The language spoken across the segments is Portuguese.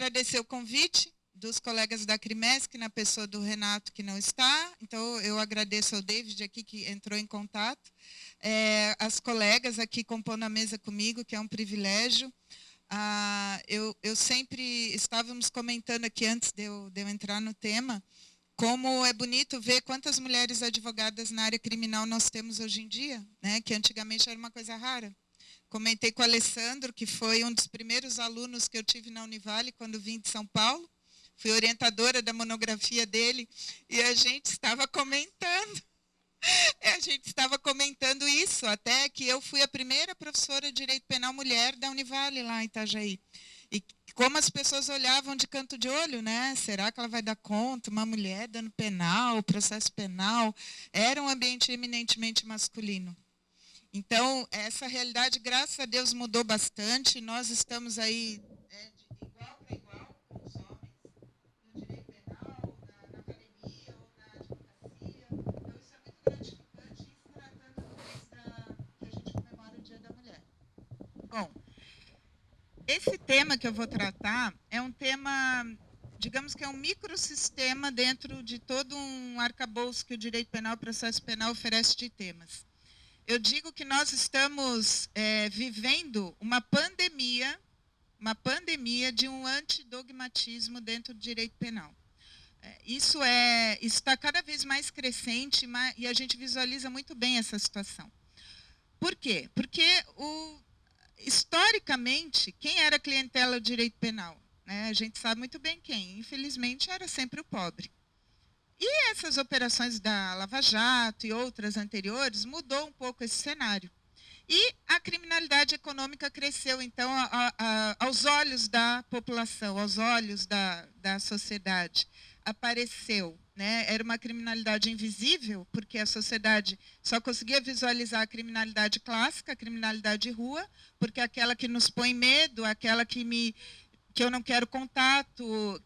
agradecer o convite dos colegas da Crimesc, na pessoa do Renato, que não está. Então, eu agradeço ao David aqui, que entrou em contato. As colegas aqui compondo a mesa comigo, que é um privilégio. Eu sempre estávamos comentando aqui, antes de eu entrar no tema, como é bonito ver quantas mulheres advogadas na área criminal nós temos hoje em dia, né? Que antigamente era uma coisa rara. Comentei com o Alessandro, que foi um dos primeiros alunos que eu tive na Univale, quando vim de São Paulo. Fui orientadora da monografia dele, e a gente estava comentando. A gente estava comentando isso, até que eu fui a primeira professora de Direito Penal Mulher da Univale, lá em Itajaí. E como as pessoas olhavam de canto de olho, né? Será que ela vai dar conta? Uma mulher dando penal, processo penal. Era um ambiente eminentemente masculino. Então, essa realidade, graças a Deus, mudou bastante. Nós estamos aí de igual para igual com os homens, no direito penal, na academia ou na advocacia. Então, isso é muito gratificante, e se tratando do mês que a gente comemora o Dia da Mulher. Bom, esse tema que eu vou tratar é um tema, digamos que é um microsistema dentro de todo um arcabouço que o direito penal e o processo penal oferece de temas. Eu digo que nós estamos vivendo uma pandemia de um antidogmatismo dentro do direito penal. Isso está cada vez mais crescente, e a gente visualiza muito bem essa situação. Por quê? Porque, historicamente, quem era a clientela do direito penal? A gente sabe muito bem quem. Infelizmente, era sempre o pobre. E essas operações da Lava Jato e outras anteriores mudou um pouco esse cenário. E a criminalidade econômica cresceu, então, aos olhos da população, aos olhos da sociedade. Apareceu, né? Era uma criminalidade invisível, porque a sociedade só conseguia visualizar a criminalidade clássica, a criminalidade de rua, porque aquela que nos põe medo, aquela que eu não quero contato,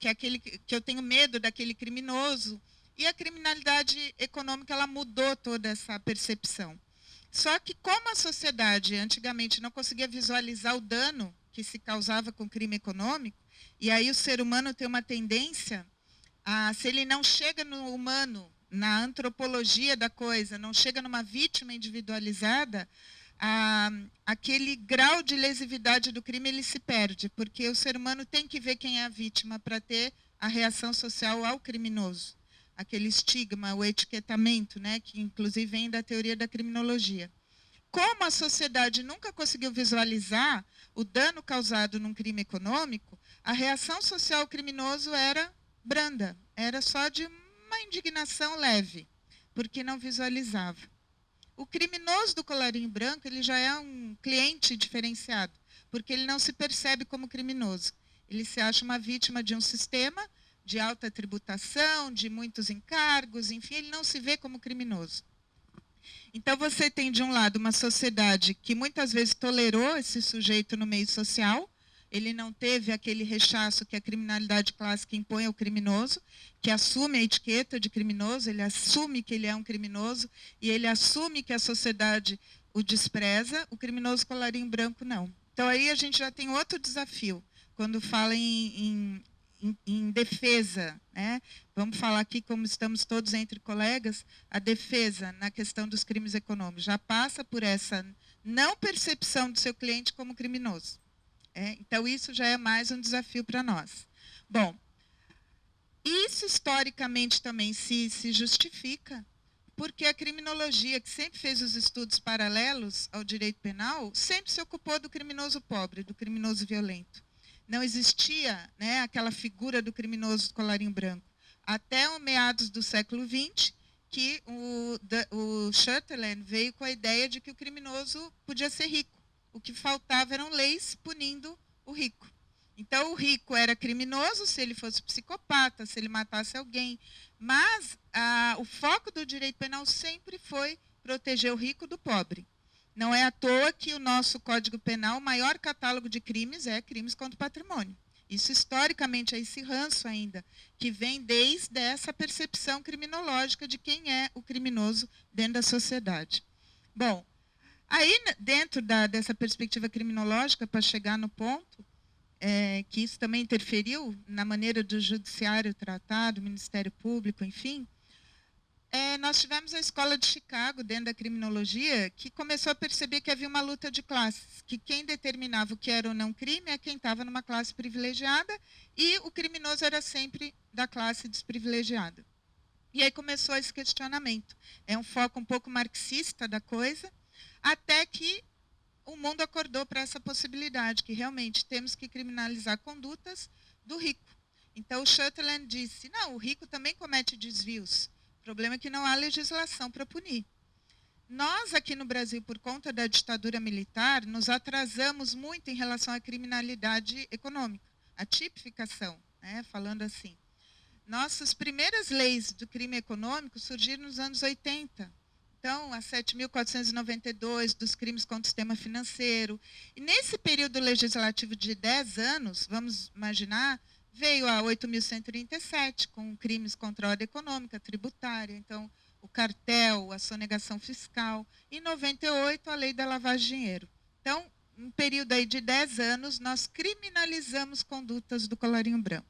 que eu tenho medo daquele criminoso. E a criminalidade econômica, ela mudou toda essa percepção. Só que, como a sociedade antigamente não conseguia visualizar o dano que se causava com o crime econômico, e aí o ser humano tem uma tendência se ele não chega no humano, na antropologia da coisa, não chega numa vítima individualizada, aquele grau de lesividade do crime ele se perde, porque o ser humano tem que ver quem é a vítima para ter a reação social ao criminoso. Aquele estigma, o etiquetamento, né, que inclusive vem da teoria da criminologia. Como a sociedade nunca conseguiu visualizar o dano causado num crime econômico, a reação social ao criminoso era branda, era só de uma indignação leve, porque não visualizava. O criminoso do colarinho branco, ele já é um cliente diferenciado, porque ele não se percebe como criminoso. Ele se acha uma vítima de um sistema de alta tributação, de muitos encargos, enfim, ele não se vê como criminoso. Então, você tem, de um lado, uma sociedade que muitas vezes tolerou esse sujeito no meio social, ele não teve aquele rechaço que a criminalidade clássica impõe ao criminoso, que assume a etiqueta de criminoso, ele assume que ele é um criminoso, e ele assume que a sociedade o despreza, o criminoso colarinho branco não. Então, aí a gente já tem outro desafio, quando fala em defesa, né? Vamos falar aqui, como estamos todos entre colegas, a defesa na questão dos crimes econômicos já passa por essa não percepção do seu cliente como criminoso. Então, isso já é mais um desafio para nós. Bom, isso historicamente também se justifica, porque a criminologia, que sempre fez os estudos paralelos ao direito penal, sempre se ocupou do criminoso pobre, do criminoso violento. Não existia, né, aquela figura do criminoso do colarinho branco. Até o meados do século XX, que o Sutherland veio com a ideia de que o criminoso podia ser rico. O que faltava eram leis punindo o rico. Então, o rico era criminoso se ele fosse psicopata, se ele matasse alguém. Mas o foco do direito penal sempre foi proteger o rico do pobre. Não é à toa que o nosso Código Penal, o maior catálogo de crimes é crimes contra o patrimônio. Isso, historicamente, é esse ranço ainda, que vem desde essa percepção criminológica de quem é o criminoso dentro da sociedade. Bom, aí, dentro dessa perspectiva criminológica, para chegar no ponto, que isso também interferiu na maneira do judiciário tratar, do Ministério Público, enfim, nós tivemos a Escola de Chicago, dentro da criminologia, que começou a perceber que havia uma luta de classes, que quem determinava o que era ou não crime é quem estava numa classe privilegiada, e o criminoso era sempre da classe desprivilegiada. E aí começou esse questionamento. É um foco um pouco marxista da coisa, até que o mundo acordou para essa possibilidade, que realmente temos que criminalizar condutas do rico. Então, o Sutherland disse, não, o rico também comete desvios. O problema é que não há legislação para punir. Nós, aqui no Brasil, por conta da ditadura militar, nos atrasamos muito em relação à criminalidade econômica, a tipificação, né, falando assim. Nossas primeiras leis do crime econômico surgiram nos anos 80. Então, a 7.492 dos crimes contra o sistema financeiro. E nesse período legislativo de 10 anos, vamos imaginar, veio a 8.137, com crimes contra a ordem econômica, tributária, então, o cartel, a sonegação fiscal. Em 98, a lei da lavagem de dinheiro. Então, um período aí de 10 anos, nós criminalizamos condutas do colarinho branco.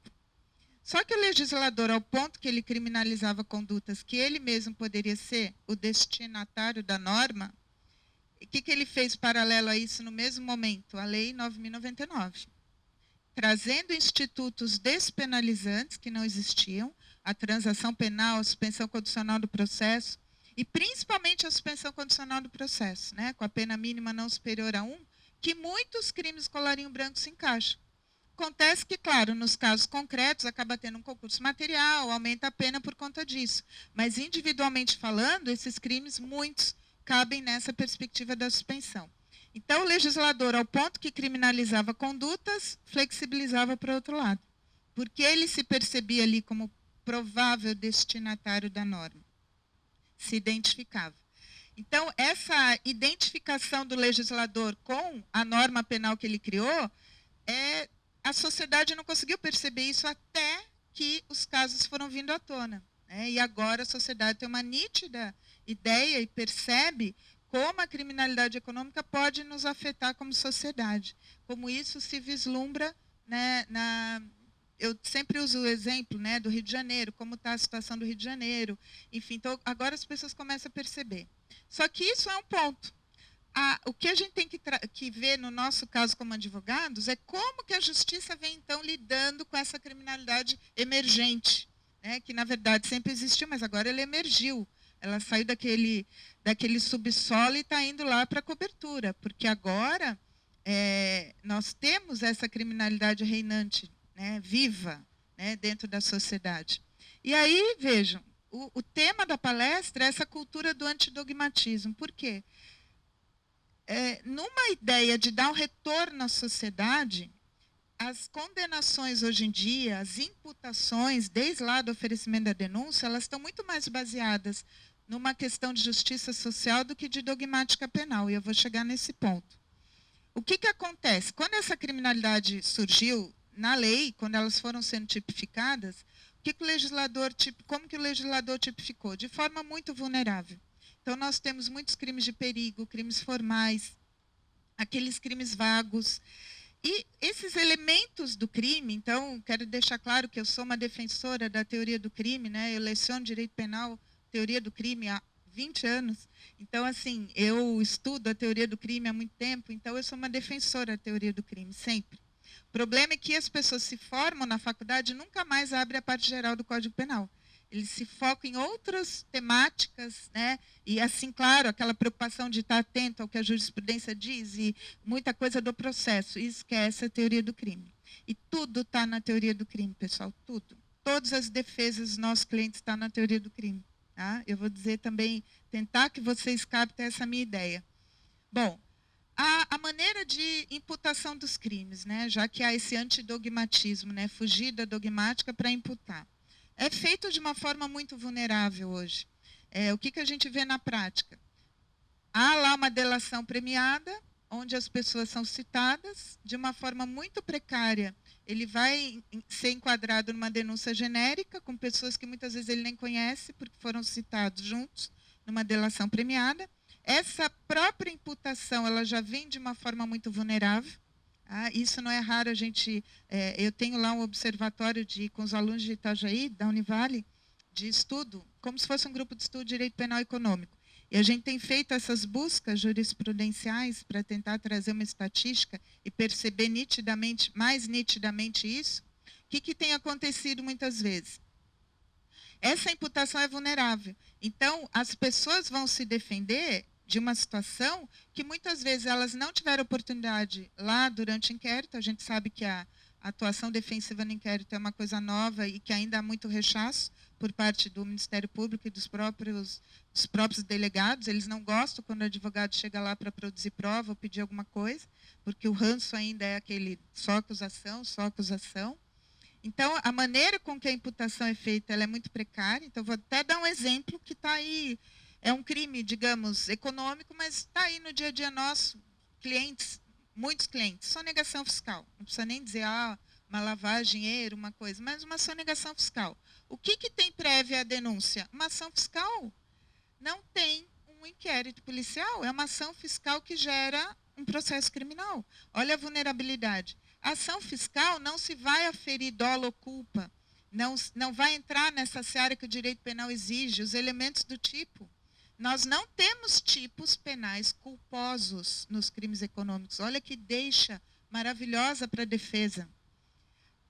Só que o legislador, ao ponto que ele criminalizava condutas que ele mesmo poderia ser o destinatário da norma, o que ele fez paralelo a isso no mesmo momento? A Lei 9.099. Trazendo institutos despenalizantes que não existiam, a transação penal, a suspensão condicional do processo, e principalmente a suspensão condicional do processo, né, com a pena mínima não superior a 1, que muitos crimes colarinho branco se encaixam. Acontece que, claro, nos casos concretos, acaba tendo um concurso material, aumenta a pena por conta disso. Mas, individualmente falando, esses crimes, muitos, cabem nessa perspectiva da suspensão. Então, o legislador, ao ponto que criminalizava condutas, flexibilizava para o outro lado. Porque ele se percebia ali como provável destinatário da norma. Se identificava. Então, essa identificação do legislador com a norma penal que ele criou a sociedade não conseguiu perceber isso até que os casos foram vindo à tona, né? E agora a sociedade tem uma nítida ideia e percebe como a criminalidade econômica pode nos afetar como sociedade. Como isso se vislumbra, né, eu sempre uso o exemplo, né, do Rio de Janeiro, como está a situação do Rio de Janeiro. Enfim, então, agora as pessoas começam a perceber. Só que isso é um ponto. O que a gente tem que ver, no nosso caso como advogados, é como que a justiça vem, então, lidando com essa criminalidade emergente, né, que, na verdade, sempre existiu, mas agora ela emergiu. Ela saiu daquele subsolo e está indo lá para a cobertura, porque agora nós temos essa criminalidade reinante, né, viva, né, dentro da sociedade. E aí, vejam, o tema da palestra é essa cultura do antidogmatismo. Por quê? Numa ideia de dar um retorno à sociedade, as condenações hoje em dia, as imputações, desde lá do oferecimento da denúncia, elas estão muito mais baseadas numa questão de justiça social do que de dogmática penal, e eu vou chegar nesse ponto. O que acontece? Quando essa criminalidade surgiu na lei, quando elas foram sendo tipificadas, como que o legislador tipificou? De forma muito vulnerável. Então, nós temos muitos crimes de perigo, crimes formais, aqueles crimes vagos. E esses elementos do crime, então, quero deixar claro que eu sou uma defensora da teoria do crime, né? Eu leciono direito penal, teoria do crime há 20 anos. Então, assim, eu estudo a teoria do crime há muito tempo, então eu sou uma defensora da teoria do crime, sempre. O problema é que as pessoas se formam na faculdade e nunca mais abrem a parte geral do Código Penal. Eles se focam em outras temáticas, né? E, assim, claro, aquela preocupação de estar atento ao que a jurisprudência diz e muita coisa do processo. E esquece a teoria do crime. E tudo está na teoria do crime, pessoal, tudo. Todas as defesas dos nossos clientes estão na teoria do crime. Tá? Eu vou dizer também, tentar que vocês captem essa minha ideia. Bom, a maneira de imputação dos crimes, né? Já que há esse antidogmatismo, né? Fugir da dogmática para imputar. É feito de uma forma muito vulnerável hoje. O que a gente vê na prática? Há lá uma delação premiada, onde as pessoas são citadas de uma forma muito precária. Ele vai ser enquadrado numa denúncia genérica, com pessoas que muitas vezes ele nem conhece, porque foram citados juntos numa delação premiada. Essa própria imputação ela já vem de uma forma muito vulnerável, Isso não é raro, eu tenho lá um observatório com os alunos de Itajaí, da Univale, de estudo, como se fosse um grupo de estudo de direito penal econômico. E a gente tem feito essas buscas jurisprudenciais para tentar trazer uma estatística e perceber nitidamente, mais nitidamente isso. O que tem acontecido muitas vezes? Essa imputação é vulnerável. Então, as pessoas vão se defender de uma situação que muitas vezes elas não tiveram oportunidade lá durante o inquérito. A gente sabe que a atuação defensiva no inquérito é uma coisa nova e que ainda há muito rechaço por parte do Ministério Público e dos próprios delegados. Eles não gostam quando o advogado chega lá para produzir prova ou pedir alguma coisa, porque o ranço ainda é aquele só acusação, só acusação. Então, a maneira com que a imputação é feita, ela é muito precária. Então, vou até dar um exemplo que está aí. É um crime, digamos, econômico, mas está aí no dia a dia nosso. Clientes, muitos clientes, sonegação fiscal. Não precisa nem dizer, uma lavagem, dinheiro, uma coisa, mas uma sonegação fiscal. O que tem prévia à denúncia? Uma ação fiscal. Não tem um inquérito policial. É uma ação fiscal que gera um processo criminal. Olha a vulnerabilidade. A ação fiscal não se vai aferir dolo ou culpa, não vai entrar nessa seara que o direito penal exige, os elementos do tipo. Nós não temos tipos penais culposos nos crimes econômicos. Olha que deixa maravilhosa para a defesa.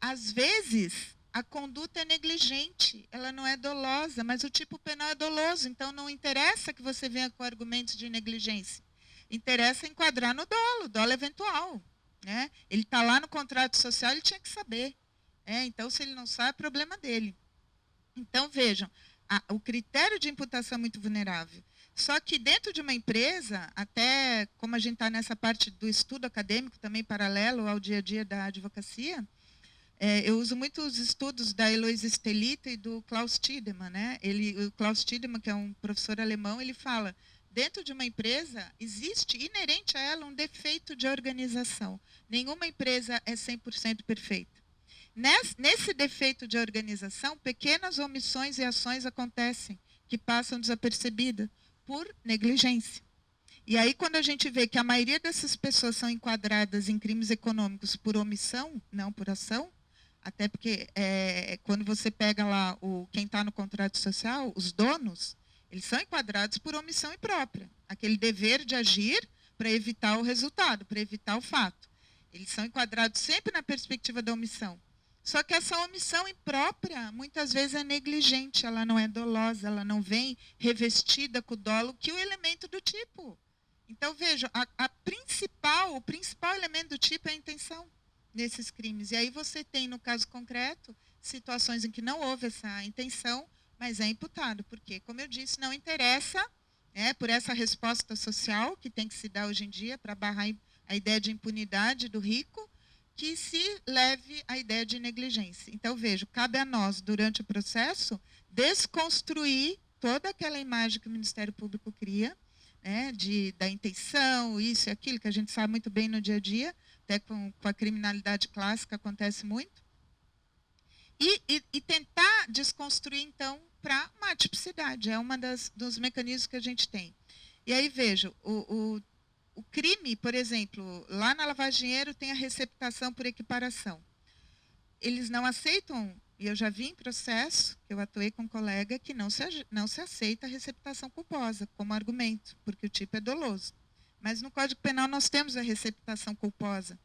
Às vezes, a conduta é negligente, ela não é dolosa, mas o tipo penal é doloso, então não interessa que você venha com argumentos de negligência. Interessa enquadrar no dolo eventual. Né? Ele está lá no contrato social, ele tinha que saber. Então, se ele não sabe, é problema dele. Então, vejam, o critério de imputação é muito vulnerável. Só que dentro de uma empresa, até como a gente está nessa parte do estudo acadêmico, também paralelo ao dia a dia da advocacia, eu uso muito os estudos da Eloise Stelita e do Klaus Tiedemann. Né? O Klaus Tiedemann, que é um professor alemão, ele fala, dentro de uma empresa, existe inerente a ela um defeito de organização. Nenhuma empresa é 100% perfeita. Nesse defeito de organização, pequenas omissões e ações acontecem que passam desapercebidas por negligência. E aí, quando a gente vê que a maioria dessas pessoas são enquadradas em crimes econômicos por omissão, não por ação, até porque quando você pega lá quem está no contrato social, os donos, eles são enquadrados por omissão imprópria. Aquele dever de agir para evitar o resultado, para evitar o fato. Eles são enquadrados sempre na perspectiva da omissão. Só que essa omissão imprópria, muitas vezes, é negligente, ela não é dolosa, ela não vem revestida com o dolo, que o elemento do tipo. Então, vejam, o principal elemento do tipo é a intenção nesses crimes. E aí você tem, no caso concreto, situações em que não houve essa intenção, mas é imputado. Porque, como eu disse, não interessa, por essa resposta social que tem que se dar hoje em dia para barrar a ideia de impunidade do rico, que se leve à ideia de negligência. Então, vejo, cabe a nós, durante o processo, desconstruir toda aquela imagem que o Ministério Público cria, da intenção, isso e aquilo, que a gente sabe muito bem no dia a dia, até com a criminalidade clássica acontece muito, e tentar desconstruir, então, para uma atipicidade. É um dos mecanismos que a gente tem. E aí, vejo, o crime, por exemplo, lá na lavagem de dinheiro tem a receptação por equiparação. Eles não aceitam, e eu já vi em processo, que eu atuei com um colega, que não se aceita a receptação culposa como argumento, porque o tipo é doloso. Mas no Código Penal nós temos a receptação culposa,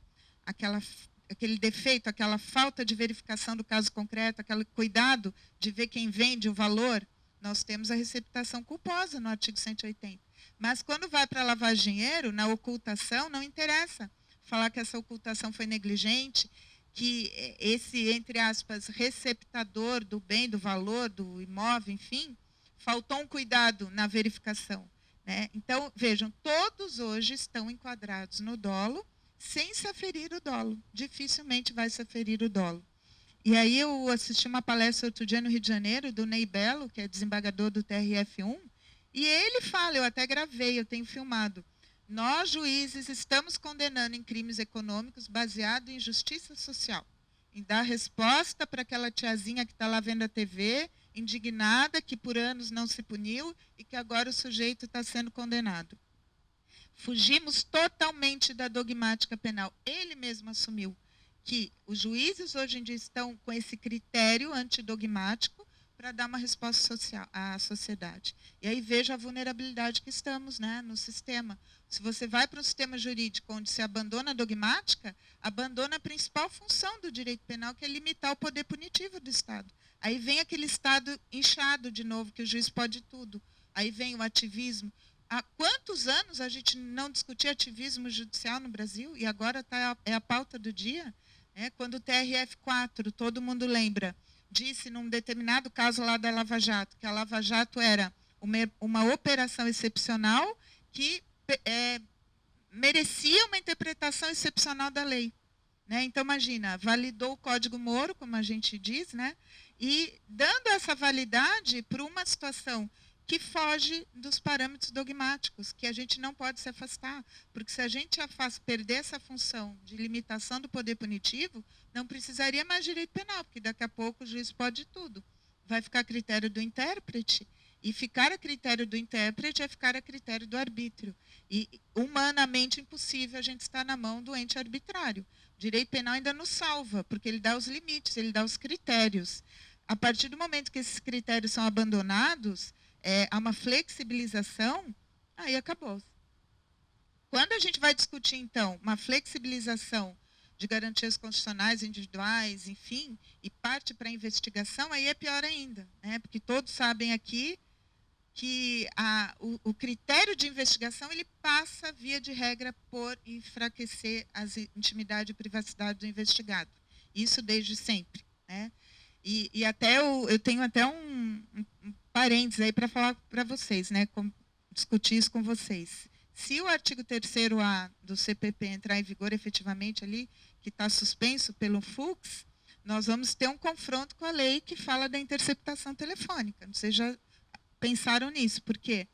aquele defeito, aquela falta de verificação do caso concreto, aquele cuidado de ver quem vende o valor, nós temos a receptação culposa no artigo 180. Mas quando vai para lavar dinheiro, na ocultação, não interessa falar que essa ocultação foi negligente, que esse, entre aspas, receptador do bem, do valor, do imóvel, enfim, faltou um cuidado na verificação. Né? Então, vejam, todos hoje estão enquadrados no dolo, sem se aferir o dolo. Dificilmente vai se aferir o dolo. E aí eu assisti uma palestra outro dia no Rio de Janeiro, do Ney Belo, que é desembargador do TRF1, e ele fala, eu até gravei, eu tenho filmado, nós, juízes, estamos condenando em crimes econômicos baseado em justiça social, em dar resposta para aquela tiazinha que está lá vendo a TV, indignada, que por anos não se puniu e que agora o sujeito está sendo condenado. Fugimos totalmente da dogmática penal. Ele mesmo assumiu que os juízes hoje em dia estão com esse critério antidogmático para dar uma resposta social à sociedade. E aí veja a vulnerabilidade que estamos, né, no sistema. Se você vai para um sistema jurídico onde se abandona a dogmática, abandona a principal função do direito penal, que é limitar o poder punitivo do Estado. Aí vem aquele Estado inchado de novo, que o juiz pode tudo. Aí vem o ativismo. Há quantos anos a gente não discutia ativismo judicial no Brasil? E agora é a pauta do dia? Quando o TRF4, todo mundo lembra, disse num determinado caso lá da Lava Jato, que a Lava Jato era uma operação excepcional que merecia uma interpretação excepcional da lei. Né? Então, imagina, validou o Código Moro, como a gente diz, né? E dando essa validade para uma situação que foge dos parâmetros dogmáticos, que a gente não pode se afastar, porque se a gente perder essa função de limitação do poder punitivo, não precisaria mais direito penal, porque daqui a pouco o juiz pode tudo. Vai ficar a critério do intérprete, e ficar a critério do intérprete é ficar a critério do arbítrio. E humanamente impossível a gente estar na mão do ente arbitrário. O direito penal ainda nos salva, porque ele dá os limites, ele dá os critérios. A partir do momento que esses critérios são abandonados, há uma flexibilização, aí acabou. Quando a gente vai discutir, então, uma flexibilização de garantias constitucionais individuais, enfim, e parte para a investigação, aí é pior ainda, né? Porque todos sabem aqui que o critério de investigação ele passa, via de regra, por enfraquecer a intimidade e privacidade do investigado. Isso desde sempre. Né? E até eu tenho até um parênteses aí para falar para vocês, né? Discutir isso com vocês. Se o artigo 3º-A do CPP entrar em vigor efetivamente ali, que está suspenso pelo FUX, nós vamos ter um confronto com a lei que fala da interceptação telefônica. Não sei se já pensaram nisso, porque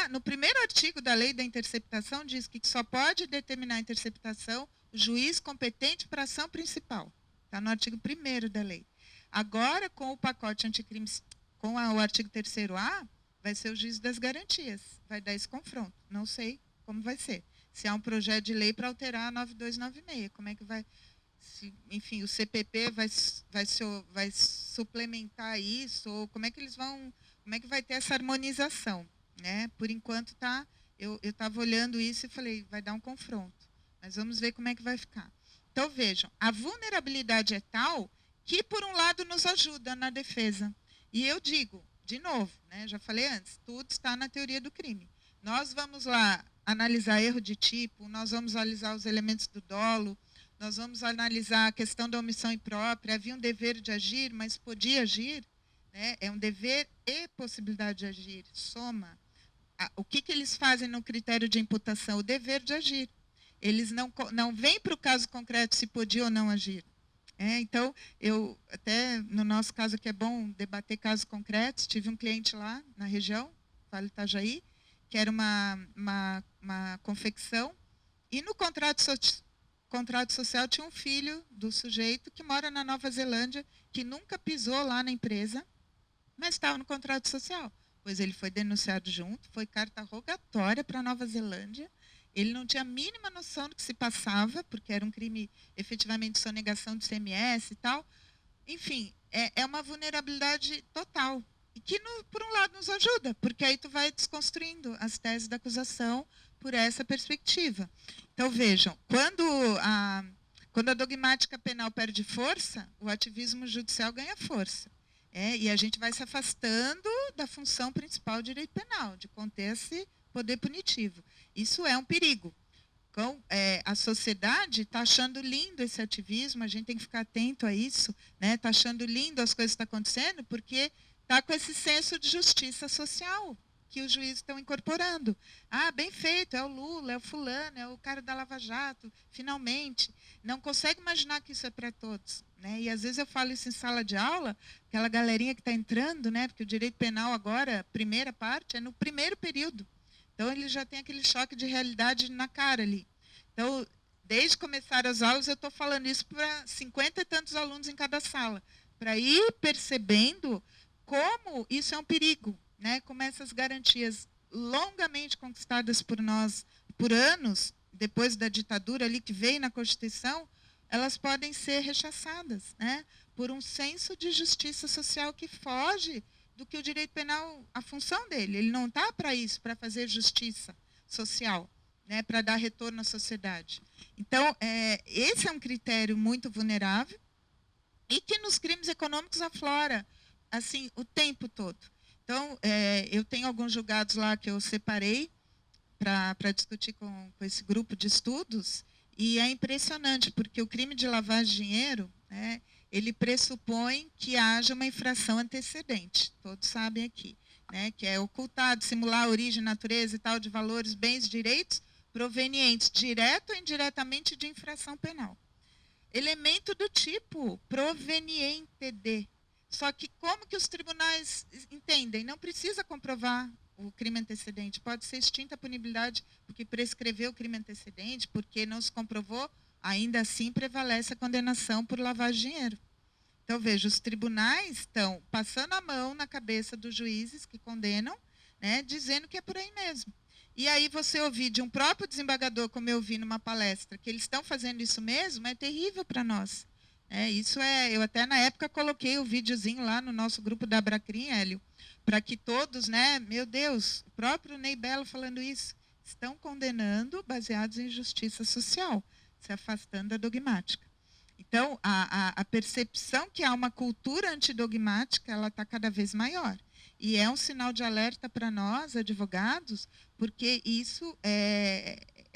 no primeiro artigo da lei da interceptação diz que só pode determinar a interceptação o juiz competente para a ação principal. Está no artigo 1º da lei. Agora, com o pacote anticrime, com o artigo 3º-A, vai ser o juiz das garantias. Vai dar esse confronto. Não sei como vai ser. Se há um projeto de lei para alterar a 9296, como é que vai... enfim, o CPP vai suplementar isso, ou como é que eles vão... Como é que vai ter essa harmonização? Né? Por enquanto, eu estava olhando isso e falei, vai dar um confronto. Mas vamos ver como é que vai ficar. Então, vejam, a vulnerabilidade é tal que, por um lado, nos ajuda na defesa. E eu digo, de novo, né, já falei antes, tudo está na teoria do crime. Nós vamos lá analisar erro de tipo, nós vamos analisar os elementos do dolo, nós vamos analisar a questão da omissão imprópria, havia um dever de agir, mas podia agir. Né? É um dever e possibilidade de agir, soma. O que eles fazem no critério de imputação? O dever de agir. Eles não vêm para o caso concreto se podia ou não agir. Então, até no nosso caso aqui é bom debater casos concretos, tive um cliente lá na região, Vale Itajaí, que era uma confecção, e no contrato social tinha um filho do sujeito que mora na Nova Zelândia, que nunca pisou lá na empresa, mas estava no contrato social. Pois ele foi denunciado junto, foi carta rogatória para a Nova Zelândia. Ele não tinha a mínima noção do que se passava, porque era um crime efetivamente de sonegação de ICMS e tal. Enfim, é uma vulnerabilidade total. E que, por um lado, nos ajuda, porque aí tu vai desconstruindo as teses da acusação por essa perspectiva. Então, vejam, quando a dogmática penal perde força, o ativismo judicial ganha força. E a gente vai se afastando da função principal do direito penal, de conter esse poder punitivo. Isso é um perigo. Então, a sociedade está achando lindo esse ativismo, a gente tem que ficar atento a isso, está achando lindo as coisas que estão acontecendo, porque está com esse senso de justiça social que os juízes estão incorporando. Bem feito, é o Lula, é o fulano, é o cara da Lava Jato, finalmente. Não consegue imaginar que isso é para todos. Né? E às vezes eu falo isso em sala de aula, aquela galerinha que está entrando, né? Porque o direito penal agora, primeira parte, é no primeiro período. Então, ele já tem aquele choque de realidade na cara ali. Então, desde começar as aulas, eu estou falando isso para 50 e tantos alunos em cada sala, para ir percebendo como isso é um perigo, né? Como essas garantias longamente conquistadas por nós, por anos, depois da ditadura ali que veio na Constituição, elas podem ser rechaçadas, né, por um senso de justiça social que foge do que o direito penal, a função dele. Ele não está para isso, para fazer justiça social, né, para dar retorno à sociedade. Então, esse é um critério muito vulnerável e que nos crimes econômicos aflora assim, o tempo todo. Então, eu tenho alguns julgados lá que eu separei para discutir com esse grupo de estudos, e é impressionante, porque o crime de lavagem de dinheiro, né, ele pressupõe que haja uma infração antecedente, todos sabem aqui, né, que é ocultar, simular a origem, natureza e tal de valores, bens, direitos provenientes, direto ou indiretamente, de infração penal. Elemento do tipo proveniente de. Só que como que os tribunais entendem? Não precisa comprovar o crime antecedente. Pode ser extinta a punibilidade porque prescreveu o crime antecedente, porque não se comprovou, ainda assim prevalece a condenação por lavagem de dinheiro. Então, veja, os tribunais estão passando a mão na cabeça dos juízes que condenam, né, dizendo que é por aí mesmo. E aí você ouvir de um próprio desembargador, como eu vi numa palestra, que eles estão fazendo isso mesmo, é terrível para nós. Eu até na época coloquei o videozinho lá no nosso grupo da Abracrim, Hélio, para que todos, né, meu Deus, o próprio Ney Belo falando isso, estão condenando baseados em justiça social, se afastando da dogmática. Então, a percepção que há uma cultura antidogmática, ela está cada vez maior. E é um sinal de alerta para nós, advogados, porque isso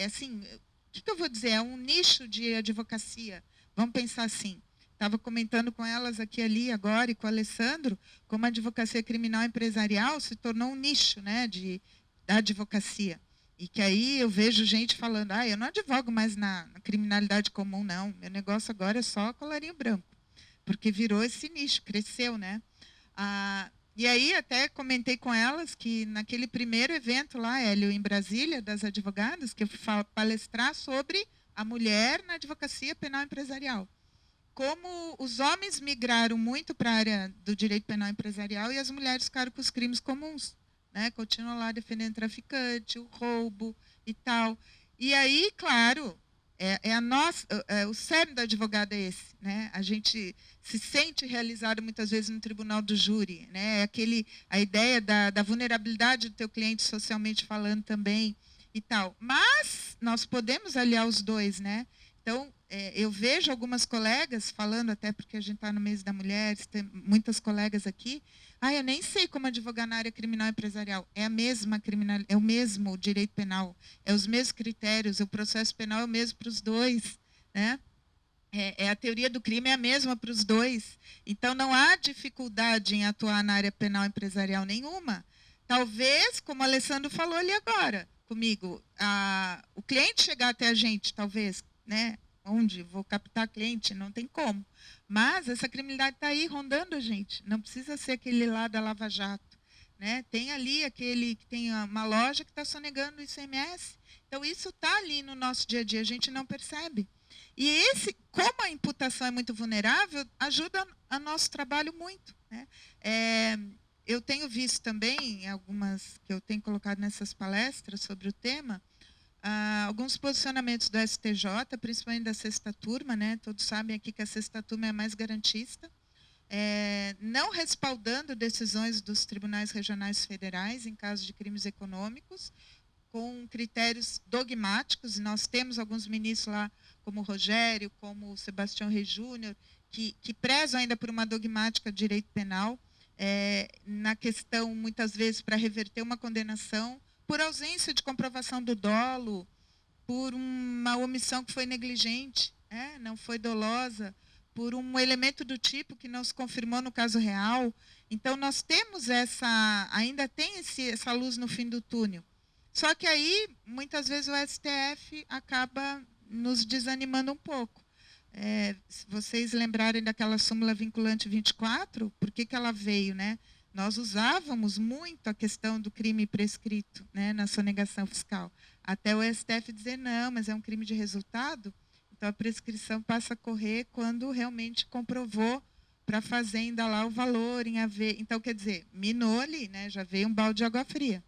assim, o que eu vou dizer? É um nicho de advocacia. Vamos pensar assim. Estava comentando com elas aqui ali agora e com o Alessandro, como a advocacia criminal empresarial se tornou um nicho, né, da advocacia. E que aí eu vejo gente falando, eu não advogo mais na criminalidade comum, não. Meu negócio agora é só colarinho branco. Porque virou esse nicho, cresceu, né? E aí até comentei com elas que naquele primeiro evento lá, Hélio, em Brasília, das advogadas, que eu fui palestrar sobre a mulher na advocacia penal empresarial. Como os homens migraram muito para a área do direito penal empresarial e as mulheres ficaram com os crimes comuns, né? Continuam lá defendendo o traficante, o roubo e tal. E aí, claro, o cerne do advogado é esse, né? A gente se sente realizado muitas vezes no tribunal do júri, né? A ideia da vulnerabilidade do teu cliente socialmente falando também e tal. Mas nós podemos aliar os dois, né? Então, eu vejo algumas colegas falando, até porque a gente está no mês da mulher, tem muitas colegas aqui, eu nem sei como advogar na área criminal empresarial. É a mesma é o mesmo direito penal, é os mesmos critérios, o processo penal é o mesmo para os dois, né? A teoria do crime é a mesma para os dois. Então, não há dificuldade em atuar na área penal empresarial nenhuma. Talvez, como o Alessandro falou ali agora comigo, o cliente chegar até a gente, talvez, né? Onde vou captar cliente, não tem como. Mas essa criminalidade está aí rondando a gente. Não precisa ser aquele lá da Lava Jato, né? Tem ali aquele que tem uma loja que está sonegando o ICMS. Então, isso está ali no nosso dia a dia, a gente não percebe. E como a imputação é muito vulnerável, ajuda a nosso trabalho muito, né? Eu tenho visto também, algumas que eu tenho colocado nessas palestras sobre o tema, alguns posicionamentos do STJ, principalmente da sexta turma, né? Todos sabem aqui que a sexta turma é a mais garantista, não respaldando decisões dos tribunais regionais federais em caso de crimes econômicos, com critérios dogmáticos, e nós temos alguns ministros lá, como o Rogério, como o Sebastião Rey Júnior, que prezam ainda por uma dogmática de direito penal, na questão, muitas vezes, para reverter uma condenação, por ausência de comprovação do dolo, por uma omissão que foi negligente, não foi dolosa, por um elemento do tipo que não se confirmou no caso real. Então, nós temos ainda tem essa luz no fim do túnel. Só que aí, muitas vezes, o STF acaba nos desanimando um pouco. Se vocês lembrarem daquela súmula vinculante 24, por que ela veio, né? Nós usávamos muito a questão do crime prescrito, né, na sonegação fiscal. Até o STF dizer, não, mas é um crime de resultado, então a prescrição passa a correr quando realmente comprovou para a fazenda lá o valor em haver. Então, quer dizer, minou ali, né, já veio um balde de água fria.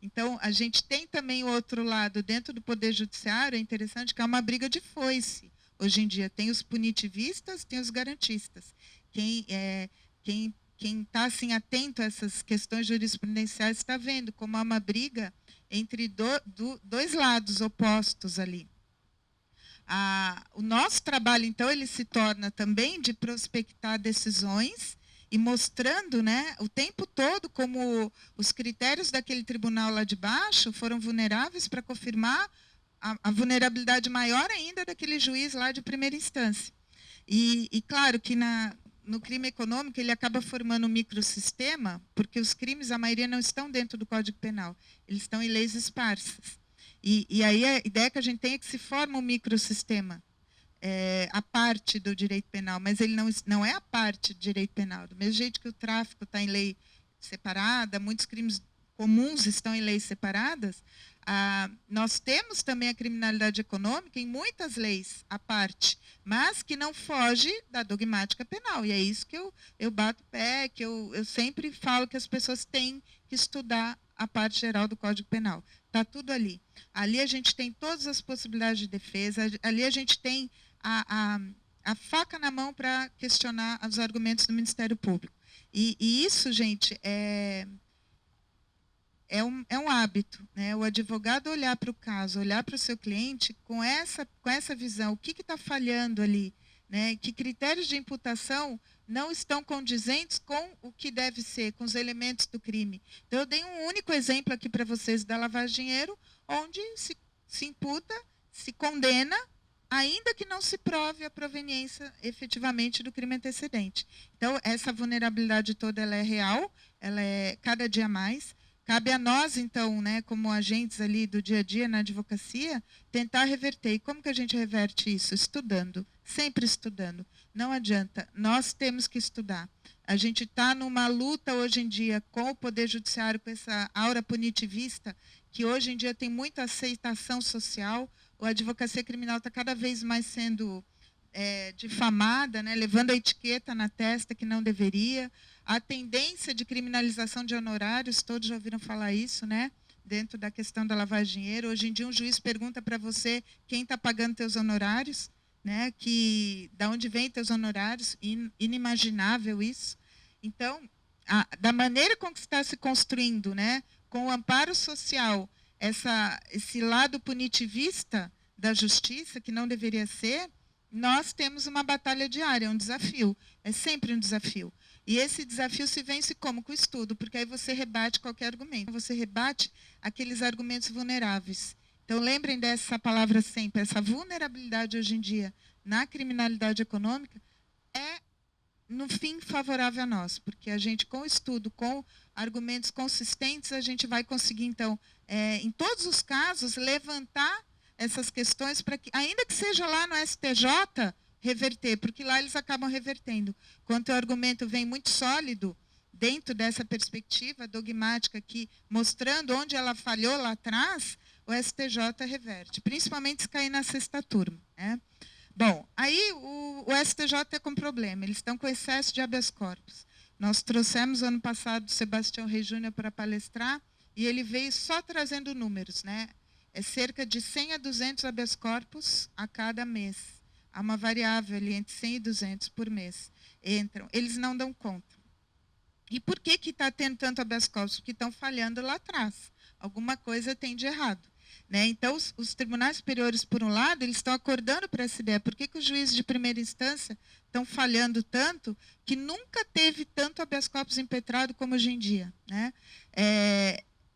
Então, a gente tem também o outro lado, dentro do Poder Judiciário, é interessante que é uma briga de foice. Hoje em dia, tem os punitivistas, tem os garantistas. Quem está assim, atento a essas questões jurisprudenciais está vendo como há uma briga entre dois lados opostos ali. O nosso trabalho, então, ele se torna também de prospectar decisões e mostrando, né, o tempo todo como os critérios daquele tribunal lá de baixo foram vulneráveis para confirmar a vulnerabilidade maior ainda daquele juiz lá de primeira instância. E claro que no crime econômico ele acaba formando um microsistema, porque os crimes, a maioria, não estão dentro do Código Penal, eles estão em leis esparsas. E aí a ideia que a gente tem é que se forma um microsistema, a parte do direito penal, mas ele não é a parte do direito penal. Do mesmo jeito que o tráfico está em lei separada, muitos crimes comuns estão em leis separadas, nós temos também a criminalidade econômica em muitas leis à parte, mas que não foge da dogmática penal. E é isso que eu bato o pé, que eu sempre falo que as pessoas têm que estudar a parte geral do Código Penal. Está tudo ali. Ali a gente tem todas as possibilidades de defesa, ali a gente tem a faca na mão para questionar os argumentos do Ministério Público. E isso, gente, é um hábito, né? O advogado olhar para o caso, olhar para o seu cliente com essa visão, o que está falhando ali, né? Que critérios de imputação não estão condizentes com o que deve ser, com os elementos do crime. Então, eu dei um único exemplo aqui para vocês da lavagem de dinheiro, onde se imputa, se condena, ainda que não se prove a proveniência efetivamente do crime antecedente. Então, essa vulnerabilidade toda ela é real, ela é cada dia mais. Cabe a nós, então, né, como agentes ali do dia a dia na advocacia, tentar reverter. E como que a gente reverte isso? Estudando, sempre estudando. Não adianta, nós temos que estudar. A gente está numa luta hoje em dia com o Poder Judiciário, com essa aura punitivista, que hoje em dia tem muita aceitação social. A advocacia criminal está cada vez mais sendo difamada, né, levando a etiqueta na testa que não deveria. A tendência de criminalização de honorários, todos já ouviram falar isso, né? Dentro da questão da lavagem de dinheiro. Hoje em dia, um juiz pergunta para você quem está pagando teus honorários, né? Da onde vem teus honorários, inimaginável isso. Então, da maneira como está se construindo, né? Com o amparo social, esse lado punitivista da justiça, que não deveria ser, nós temos uma batalha diária, um desafio. É sempre um desafio. E esse desafio se vence como? Com o estudo, porque aí você rebate qualquer argumento. Você rebate aqueles argumentos vulneráveis. Então, lembrem dessa palavra sempre. Essa vulnerabilidade hoje em dia na criminalidade econômica é, no fim, favorável a nós. Porque a gente, com o estudo, com argumentos consistentes, a gente vai conseguir, então, em todos os casos, levantar essas questões para que, ainda que seja lá no STJ, reverter, porque lá eles acabam revertendo. Quando o argumento vem muito sólido, dentro dessa perspectiva dogmática aqui, mostrando onde ela falhou lá atrás, o STJ reverte, principalmente se cair na sexta turma, né? Bom, aí o STJ está com problema, eles estão com excesso de habeas corpus. Nós trouxemos ano passado o Sebastião Rey Júnior para palestrar, e ele veio só trazendo números, né? É cerca de 100 a 200 habeas corpus a cada mês. Há uma variável ali entre 100 e 200 por mês. Entram, eles não dão conta. E por que está tendo tanto habeas corpus? Porque estão falhando lá atrás. Alguma coisa tem de errado. Né? Então, os tribunais superiores, por um lado, eles estão acordando para essa ideia. Por que os juízes de primeira instância estão falhando tanto que nunca teve tanto habeas corpus impetrado como hoje em dia? Né?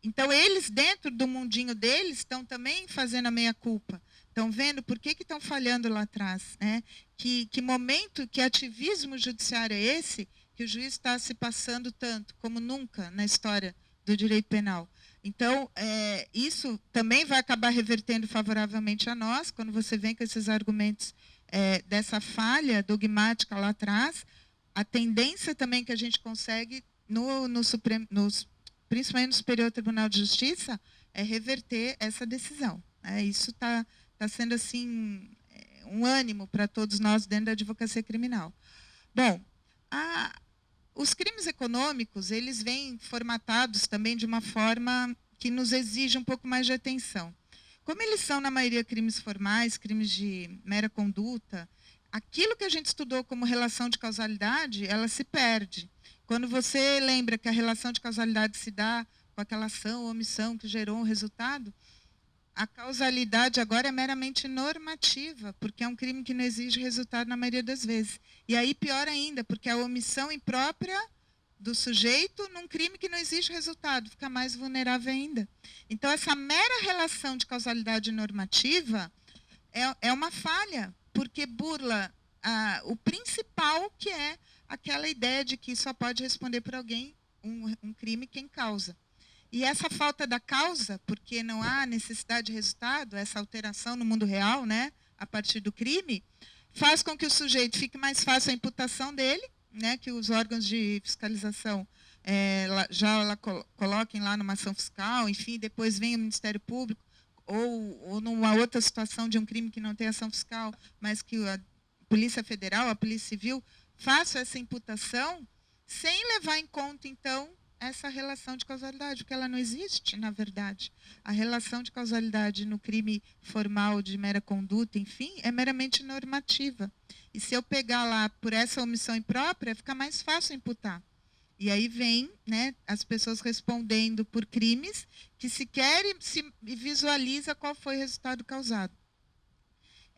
Então, eles, dentro do mundinho deles, estão também fazendo a meia-culpa. Estão vendo por que estão falhando lá atrás. Né? Que momento, que ativismo judiciário é esse que o juiz está se passando tanto, como nunca na história do direito penal. Então, isso também vai acabar revertendo favoravelmente a nós, quando você vem com esses argumentos dessa falha dogmática lá atrás. A tendência também que a gente consegue, principalmente no Superior Tribunal de Justiça, é reverter essa decisão. Isso está sendo assim, um ânimo para todos nós dentro da advocacia criminal. Bom, os crimes econômicos, eles vêm formatados também de uma forma que nos exige um pouco mais de atenção. Como eles são, na maioria, crimes formais, crimes de mera conduta, aquilo que a gente estudou como relação de causalidade, ela se perde. Quando você lembra que a relação de causalidade se dá com aquela ação ou omissão que gerou um resultado, a causalidade agora é meramente normativa, porque é um crime que não exige resultado na maioria das vezes. E aí, pior ainda, porque a omissão imprópria do sujeito num crime que não exige resultado, fica mais vulnerável ainda. Então, essa mera relação de causalidade normativa é uma falha, porque burla o principal, que é aquela ideia de que só pode responder por alguém um crime quem causa. E essa falta da causa, porque não há necessidade de resultado, essa alteração no mundo real, né, a partir do crime, faz com que o sujeito fique mais fácil a imputação dele, né, que os órgãos de fiscalização coloquem lá numa ação fiscal, enfim, depois vem o Ministério Público, ou numa outra situação de um crime que não tem ação fiscal, mas que a Polícia Federal, a Polícia Civil, faça essa imputação, sem levar em conta, então, essa relação de causalidade, porque ela não existe, na verdade. A relação de causalidade no crime formal de mera conduta, enfim, é meramente normativa. E se eu pegar lá por essa omissão imprópria, fica mais fácil imputar. E aí vem, né, as pessoas respondendo por crimes que sequer se visualiza qual foi o resultado causado.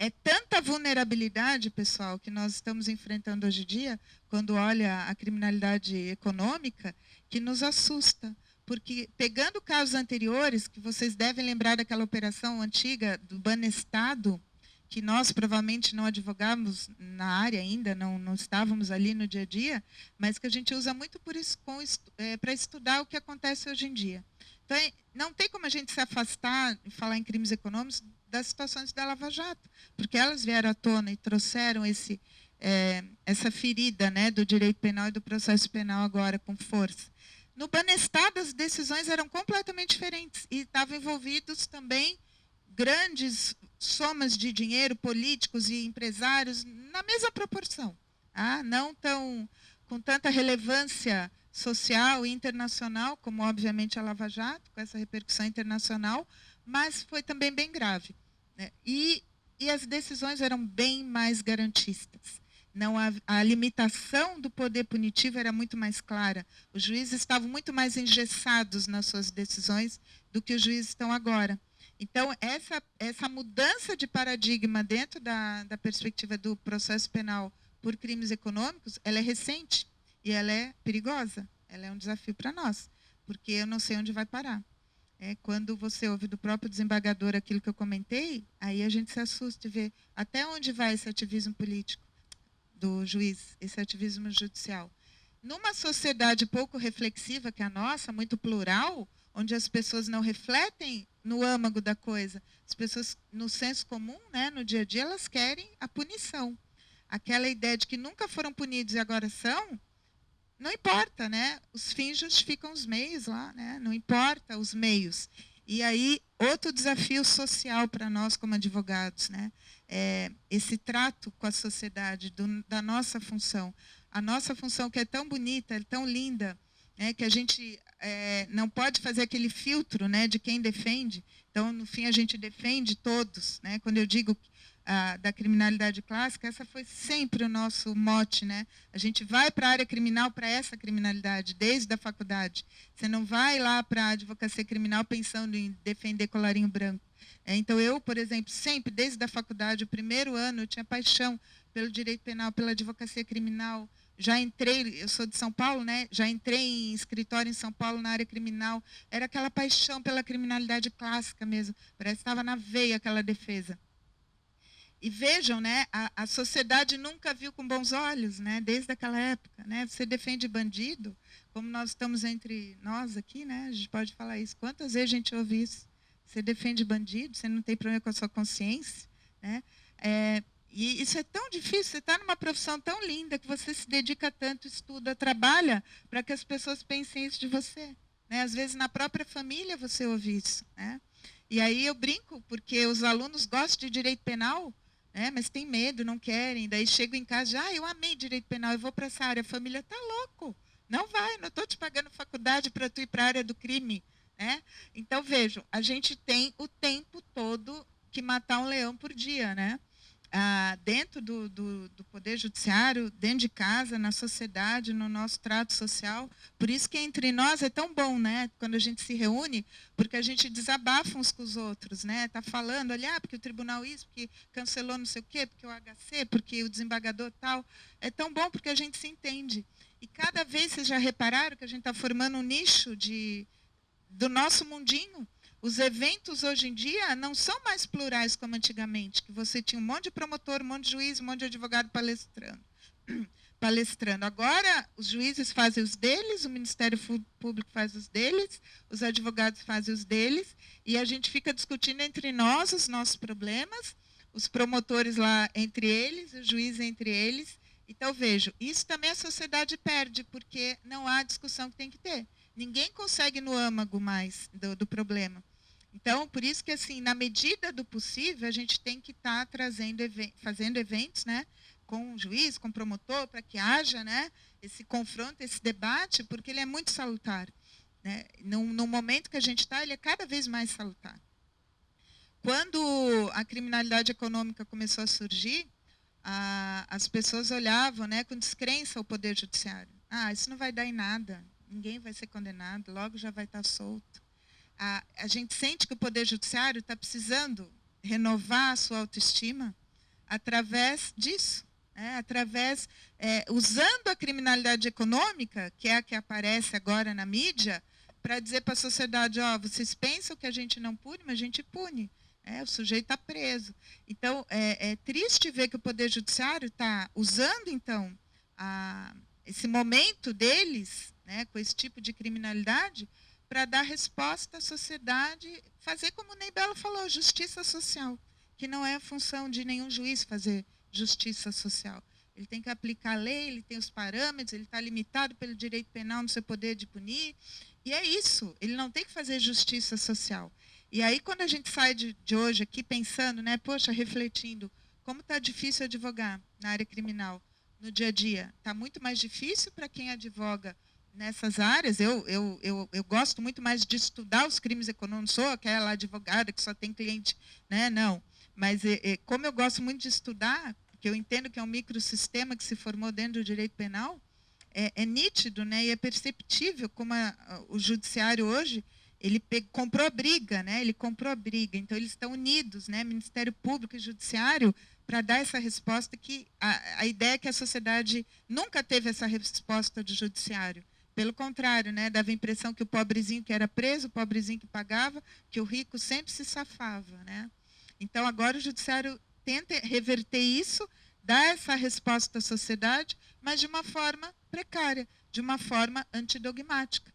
É tanta vulnerabilidade, pessoal, que nós estamos enfrentando hoje em dia, quando olha a criminalidade econômica, que nos assusta. Porque, pegando casos anteriores, que vocês devem lembrar daquela operação antiga do Banestado, que nós provavelmente não advogávamos na área ainda, não estávamos ali no dia a dia, mas que a gente usa muito para estudar o que acontece hoje em dia. Então, não tem como a gente se afastar e falar em crimes econômicos das situações da Lava Jato, porque elas vieram à tona e trouxeram essa ferida, né, do direito penal e do processo penal agora com força. No Banestado, as decisões eram completamente diferentes e estavam envolvidos também grandes somas de dinheiro, políticos e empresários, na mesma proporção. Não com tanta relevância social e internacional, como obviamente a Lava Jato, com essa repercussão internacional, mas foi também bem grave. Né? E as decisões eram bem mais garantistas. Não, a limitação do poder punitivo era muito mais clara. Os juízes estavam muito mais engessados nas suas decisões do que os juízes estão agora. Então, essa mudança de paradigma dentro da perspectiva do processo penal por crimes econômicos, ela é recente e ela é perigosa. Ela é um desafio para nós, porque eu não sei onde vai parar. Quando você ouve do próprio desembargador aquilo que eu comentei, aí a gente se assusta e vê até onde vai esse ativismo político do juiz, esse ativismo judicial. Numa sociedade pouco reflexiva que a nossa, muito plural, onde as pessoas não refletem no âmago da coisa, as pessoas, no senso comum, né, no dia a dia, elas querem a punição. Aquela ideia de que nunca foram punidos e agora são, não importa, né? Os fins justificam os meios lá, né? Não importa os meios. E aí, outro desafio social para nós como advogados, né? Esse trato com a sociedade, da nossa função. A nossa função que é tão bonita, é tão linda, né? Que a gente não pode fazer aquele filtro, né, de quem defende. Então, no fim, a gente defende todos. Né? Quando eu digo da criminalidade clássica, essa foi sempre o nosso mote, né? A gente vai para a área criminal para essa criminalidade, desde a faculdade. Você não vai lá para a advocacia criminal pensando em defender colarinho branco. Então, eu, por exemplo, sempre, desde a faculdade, o primeiro ano, eu tinha paixão pelo direito penal, pela advocacia criminal. Já entrei, eu sou de São Paulo, né? Já entrei em escritório em São Paulo na área criminal. Era aquela paixão pela criminalidade clássica mesmo. Parece que estava na veia aquela defesa. E vejam, né, a sociedade nunca viu com bons olhos, né, desde aquela época. Né, você defende bandido, como nós estamos entre nós aqui, né, a gente pode falar isso. Quantas vezes a gente ouve isso? Você defende bandido, você não tem problema com a sua consciência. Né? E isso é tão difícil, você está numa profissão tão linda, que você se dedica tanto, estuda, trabalha, para que as pessoas pensem isso de você. Né? Às vezes, na própria família, você ouve isso. Né? E aí eu brinco, porque os alunos gostam de direito penal, mas tem medo, não querem. Daí chego em casa, eu amei direito penal, eu vou para essa área. A família está louco, não vai, não estou te pagando faculdade para tu ir para a área do crime. né? Então, vejam, a gente tem o tempo todo que matar um leão por dia, né? Dentro do Poder Judiciário, dentro de casa, na sociedade, no nosso trato social. Por isso que entre nós é tão bom, né? Quando a gente se reúne, porque a gente desabafa uns com os outros, né? Está falando ali, porque o tribunal isso, porque cancelou não sei o quê, porque o HC, porque o desembargador tal. É tão bom porque a gente se entende. E cada vez, vocês já repararam que a gente está formando um nicho do nosso mundinho? Os eventos hoje em dia não são mais plurais como antigamente, que você tinha um monte de promotor, um monte de juiz, um monte de advogado palestrando. Agora, os juízes fazem os deles, o Ministério Público faz os deles, os advogados fazem os deles, e a gente fica discutindo entre nós os nossos problemas, os promotores lá entre eles, os juízes entre eles. Então, vejo, isso também a sociedade perde, porque não há discussão que tem que ter. Ninguém consegue no âmago mais do problema. Então, por isso que, assim, na medida do possível, a gente tem que estar fazendo eventos, né, com o juiz, com o promotor, para que haja, né, esse confronto, esse debate, porque ele é muito salutar, né? No momento que a gente está, ele é cada vez mais salutar. Quando a criminalidade econômica começou a surgir, as pessoas olhavam, né, com descrença o Poder Judiciário. Isso não vai dar em nada, ninguém vai ser condenado, logo já vai estar solto. A gente sente que o Poder Judiciário está precisando renovar a sua autoestima através disso, né? Usando a criminalidade econômica, que é a que aparece agora na mídia, para dizer para a sociedade, vocês pensam que a gente não pune, mas a gente pune. O sujeito está preso. Então, é triste ver que o Poder Judiciário está usando, então, esse momento deles, né, com esse tipo de criminalidade, para dar resposta à sociedade, fazer como o Ney Belo falou, justiça social, que não é a função de nenhum juiz fazer justiça social. Ele tem que aplicar a lei, ele tem os parâmetros, ele está limitado pelo direito penal no seu poder de punir, e é isso, ele não tem que fazer justiça social. E aí, quando a gente sai de hoje aqui pensando, né, poxa, refletindo, como está difícil advogar na área criminal, no dia a dia? Está muito mais difícil para quem advoga nessas áreas. Eu gosto muito mais de estudar os crimes econômicos, sou aquela advogada que só tem cliente, né? Não. Mas como eu gosto muito de estudar, porque eu entendo que é um microsistema que se formou dentro do direito penal, é nítido, né? E é perceptível como o judiciário hoje ele comprou a briga, né? Ele comprou a briga. Então eles estão unidos, né? Ministério Público e Judiciário, para dar essa resposta que a ideia é que a sociedade nunca teve essa resposta do judiciário. Pelo contrário, né, dava a impressão que o pobrezinho que era preso, o pobrezinho que pagava, que o rico sempre se safava, né? Então, agora o judiciário tenta reverter isso, dar essa resposta à sociedade, mas de uma forma precária, de uma forma antidogmática.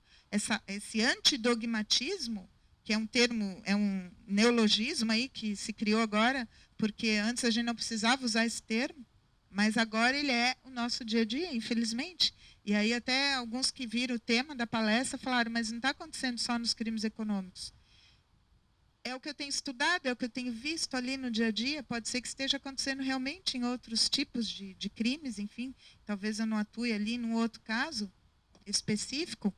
Esse antidogmatismo, que é um termo, é um neologismo aí que se criou agora, porque antes a gente não precisava usar esse termo, mas agora ele é o nosso dia a dia, infelizmente. E aí até alguns que viram o tema da palestra falaram, mas não está acontecendo só nos crimes econômicos. É o que eu tenho estudado, é o que eu tenho visto ali no dia a dia, pode ser que esteja acontecendo realmente em outros tipos de crimes, enfim, talvez eu não atue ali num outro caso específico,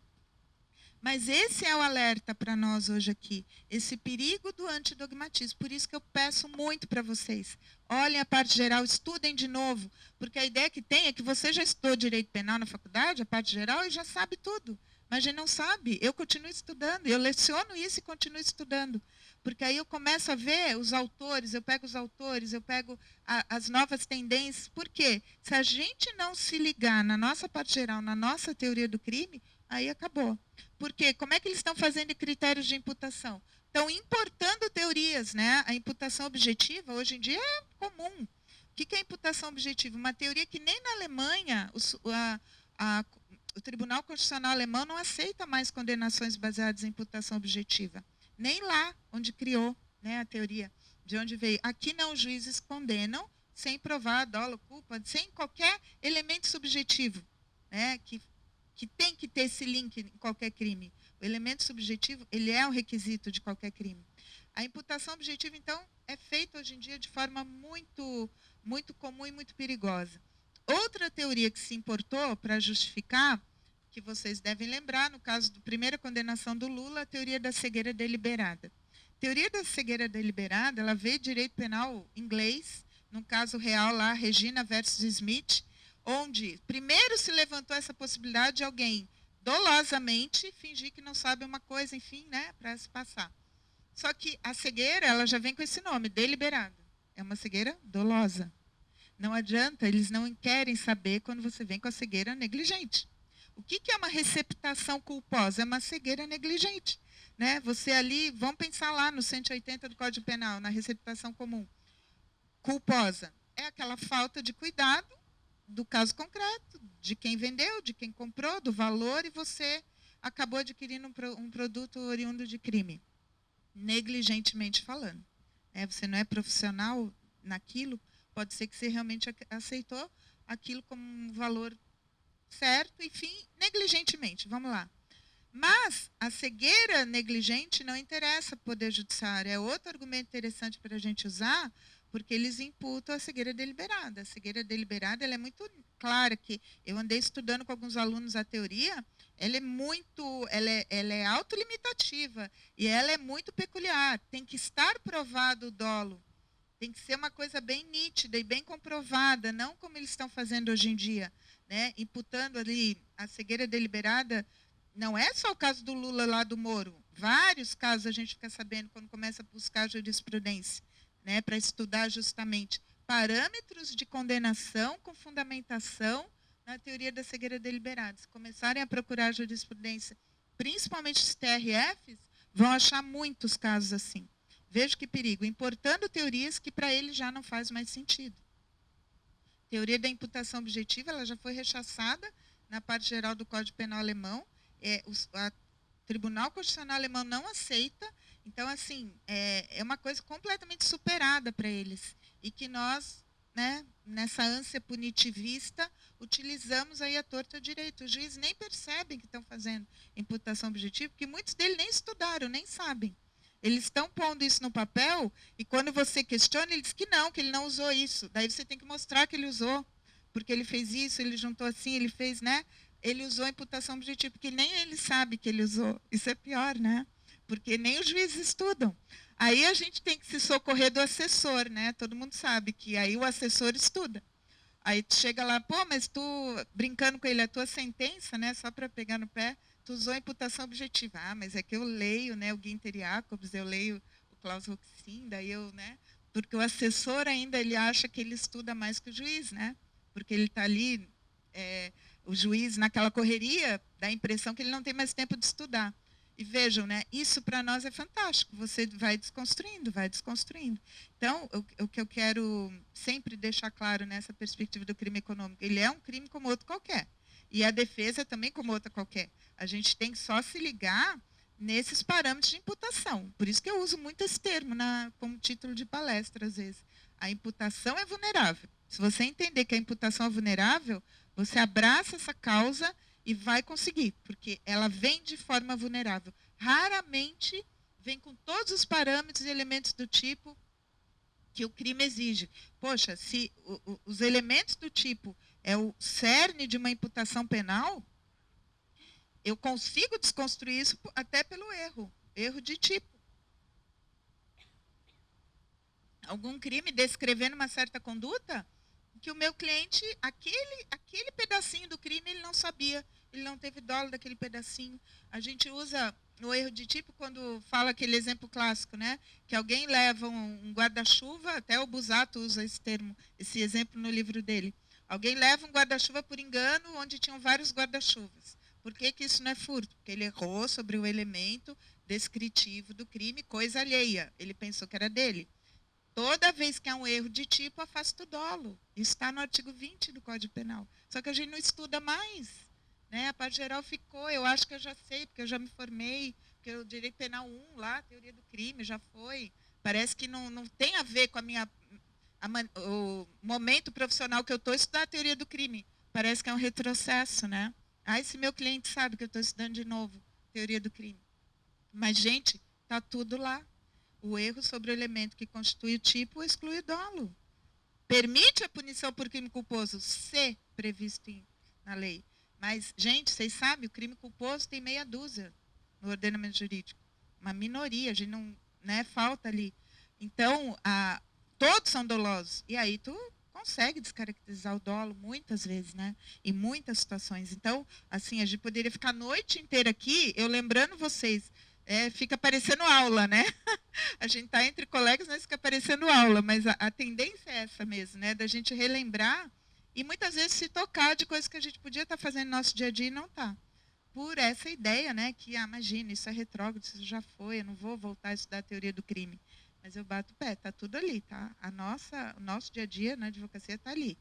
mas esse é o alerta para nós hoje aqui, esse perigo do antidogmatismo. Por isso que eu peço muito para vocês, olhem a parte geral, estudem de novo, porque a ideia que tem é que você já estudou direito penal na faculdade, a parte geral, e já sabe tudo. Mas a gente não sabe, eu continuo estudando, eu leciono isso e continuo estudando. Porque aí eu começo a ver os autores, eu pego as novas tendências. Por quê? Se a gente não se ligar na nossa parte geral, na nossa teoria do crime, aí acabou. Por quê? Como é que eles estão fazendo critérios de imputação? Estão importando teorias, né? A imputação objetiva, hoje em dia, é comum. O que é imputação objetiva? Uma teoria que nem na Alemanha, o Tribunal Constitucional Alemão não aceita mais condenações baseadas em imputação objetiva. Nem lá, onde criou, né, a teoria, de onde veio. Aqui não, os juízes condenam sem provar dolo, culpa, sem qualquer elemento subjetivo, né, que tem que ter esse link em qualquer crime. O elemento subjetivo, ele é um requisito de qualquer crime. A imputação objetiva, então, é feita hoje em dia de forma muito, muito comum e muito perigosa. Outra teoria que se importou para justificar, que vocês devem lembrar, no caso da primeira condenação do Lula, a teoria da cegueira deliberada. A teoria da cegueira deliberada, ela veio de direito penal inglês, num caso real lá, Regina versus Smith, onde primeiro se levantou essa possibilidade de alguém dolosamente fingir que não sabe uma coisa, enfim, né, para se passar. Só que a cegueira, ela já vem com esse nome, deliberada. É uma cegueira dolosa. Não adianta, eles não querem saber quando você vem com a cegueira negligente. O que é uma receptação culposa? É uma cegueira negligente. Né? Você ali, vamos pensar lá no 180 do Código Penal, na receptação comum. Culposa é aquela falta de cuidado do caso concreto, de quem vendeu, de quem comprou, do valor, e você acabou adquirindo um produto oriundo de crime, negligentemente falando. Você não é profissional naquilo, pode ser que você realmente aceitou aquilo como um valor certo, enfim, negligentemente, vamos lá. Mas a cegueira negligente não interessa ao Poder Judiciário, é outro argumento interessante para a gente usar, porque eles imputam a cegueira deliberada. A cegueira deliberada, ela é muito clara, que eu andei estudando com alguns alunos a teoria, ela é autolimitativa e ela é muito peculiar. Tem que estar provado o dolo, tem que ser uma coisa bem nítida e bem comprovada, não como eles estão fazendo hoje em dia, né? Imputando ali a cegueira deliberada. Não é só o caso do Lula lá do Moro. Vários casos a gente fica sabendo quando começa a buscar jurisprudência, né, para estudar justamente parâmetros de condenação com fundamentação na teoria da cegueira deliberada. Se começarem a procurar jurisprudência, principalmente os TRFs, vão achar muitos casos assim. Veja que perigo, importando teorias que para ele já não faz mais sentido. A teoria da imputação objetiva, ela já foi rechaçada na parte geral do Código Penal alemão. O Tribunal Constitucional alemão não aceita. Então, assim, é uma coisa completamente superada para eles. E que nós, né, nessa ânsia punitivista, utilizamos aí a torta direito. Os juízes nem percebem que estão fazendo imputação objetiva, porque muitos deles nem estudaram, nem sabem. Eles estão pondo isso no papel, e quando você questiona, ele diz que ele não usou isso. Daí você tem que mostrar que ele usou, porque ele fez isso, ele juntou assim, ele fez, né? Ele usou a imputação objetiva, porque nem ele sabe que ele usou. Isso é pior, né? Porque nem os juízes estudam. Aí a gente tem que se socorrer do assessor, né? Todo mundo sabe que aí o assessor estuda. Aí tu chega lá, pô, mas tu, brincando com ele, a tua sentença, né, só para pegar no pé, tu usou a imputação objetiva. Ah, mas é que eu leio, né, o Guinter Jacobs, eu leio o Klaus Roxin, daí eu, né, porque o assessor ainda, ele acha que ele estuda mais que o juiz, né, porque ele está ali, o juiz naquela correria, dá a impressão que ele não tem mais tempo de estudar. E vejam, né, isso para nós é fantástico, você vai desconstruindo, vai desconstruindo. Então, o que eu quero sempre deixar claro nessa perspectiva do crime econômico, ele é um crime como outro qualquer. E a defesa também como outra qualquer. A gente tem que só se ligar nesses parâmetros de imputação. Por isso que eu uso muito esse termo como título de palestra, às vezes. A imputação é vulnerável. Se você entender que a imputação é vulnerável, você abraça essa causa e vai conseguir, porque ela vem de forma vulnerável. Raramente vem com todos os parâmetros e elementos do tipo que o crime exige. Poxa, se os elementos do tipo é o cerne de uma imputação penal, eu consigo desconstruir isso até pelo erro de tipo. Algum crime descrevendo uma certa conduta que o meu cliente, aquele pedacinho do crime, ele não sabia, ele não teve dolo daquele pedacinho. A gente usa o erro de tipo quando fala aquele exemplo clássico, né? Que alguém leva um guarda-chuva, até o Busato usa esse termo, esse exemplo no livro dele. Alguém leva um guarda-chuva por engano, onde tinham vários guarda-chuvas. Por que isso não é furto? Porque ele errou sobre o elemento descritivo do crime, coisa alheia. Ele pensou que era dele. Toda vez que há um erro de tipo, afasta o dolo. Isso está no artigo 20 do Código Penal. Só que a gente não estuda mais. Né? A parte geral ficou, eu acho que eu já sei, porque eu já me formei, porque o Direito Penal 1 lá, a teoria do crime, já foi. Parece que não tem a ver com o momento profissional que eu estou estudando a teoria do crime. Parece que é um retrocesso, né? Ah, esse meu cliente sabe que eu estou estudando de novo teoria do crime. Mas, gente, está tudo lá. O erro sobre o elemento que constitui o tipo exclui o dolo. Permite a punição por crime culposo, se previsto na lei. Mas, gente, vocês sabem, o crime culposo tem meia dúzia no ordenamento jurídico. Uma minoria, a gente não, né, falta ali. Então, todos são dolosos. E aí tu consegue descaracterizar o dolo muitas vezes, né? Em muitas situações. Então, assim, a gente poderia ficar a noite inteira aqui, eu lembrando vocês, fica parecendo aula, né? A gente está entre colegas, mas fica parecendo aula, mas a tendência é essa mesmo, né? Da gente relembrar e muitas vezes se tocar de coisas que a gente podia estar fazendo no nosso dia a dia e não está. Por essa ideia, né? Que, imagina, isso é retrógrado, isso já foi, eu não vou voltar a estudar a teoria do crime. Mas eu bato o pé, está tudo ali, tá? O nosso dia a dia na advocacia está ali.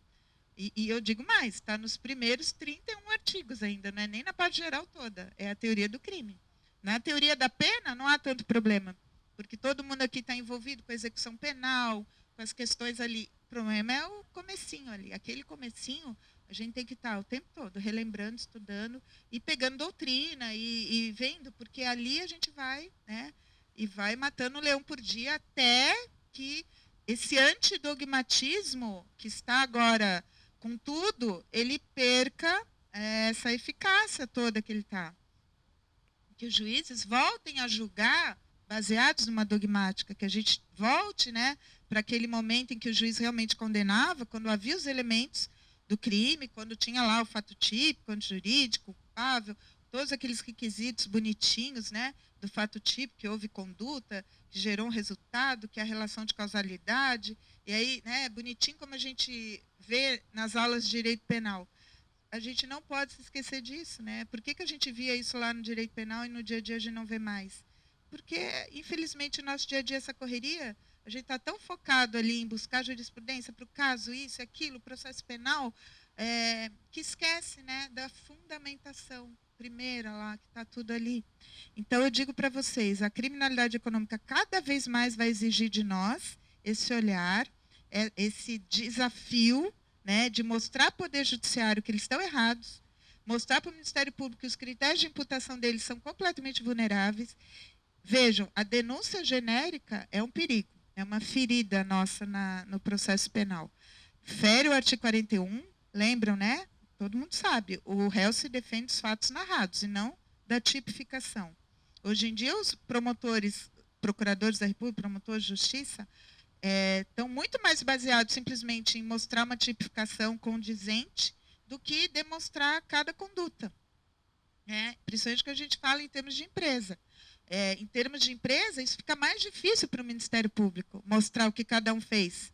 E eu digo mais, está nos primeiros 31 artigos ainda, não é nem na parte geral toda, é a teoria do crime. Na teoria da pena não há tanto problema, porque todo mundo aqui está envolvido com a execução penal, com as questões ali. O problema é o comecinho ali. Aquele comecinho, a gente tem que estar o tempo todo relembrando, estudando e pegando doutrina e vendo, porque ali a gente vai, né? E vai matando o leão por dia até que esse antidogmatismo que está agora com tudo, ele perca essa eficácia toda que ele está. Que os juízes voltem a julgar baseados numa dogmática, que a gente volte, né, para aquele momento em que o juiz realmente condenava, quando havia os elementos do crime, quando tinha lá o fato típico, antijurídico, culpável, todos aqueles requisitos bonitinhos, né, do fato típico, que houve conduta, que gerou um resultado, que é a relação de causalidade, e aí, né, bonitinho como a gente vê nas aulas de direito penal. A gente não pode se esquecer disso, né? Por que a gente via isso lá no direito penal e no dia a dia a gente não vê mais? Porque, infelizmente, no nosso dia a dia, essa correria, a gente está tão focado ali em buscar jurisprudência para o caso, isso, aquilo, processo penal, que esquece, né, da fundamentação primeira lá, que está tudo ali. Então, eu digo para vocês, a criminalidade econômica cada vez mais vai exigir de nós esse olhar, esse desafio, né, de mostrar ao Poder Judiciário que eles estão errados, mostrar para o Ministério Público que os critérios de imputação deles são completamente vulneráveis. Vejam, a denúncia genérica é um perigo, é uma ferida nossa no processo penal. Fere o artigo 41, lembram, né? Todo mundo sabe, o réu se defende dos fatos narrados e não da tipificação. Hoje em dia, os promotores, procuradores da República, promotores de justiça, estão muito mais baseados simplesmente em mostrar uma tipificação condizente do que demonstrar cada conduta. Principalmente que a gente fala em termos de empresa. Em termos de empresa, isso fica mais difícil para o Ministério Público, mostrar o que cada um fez.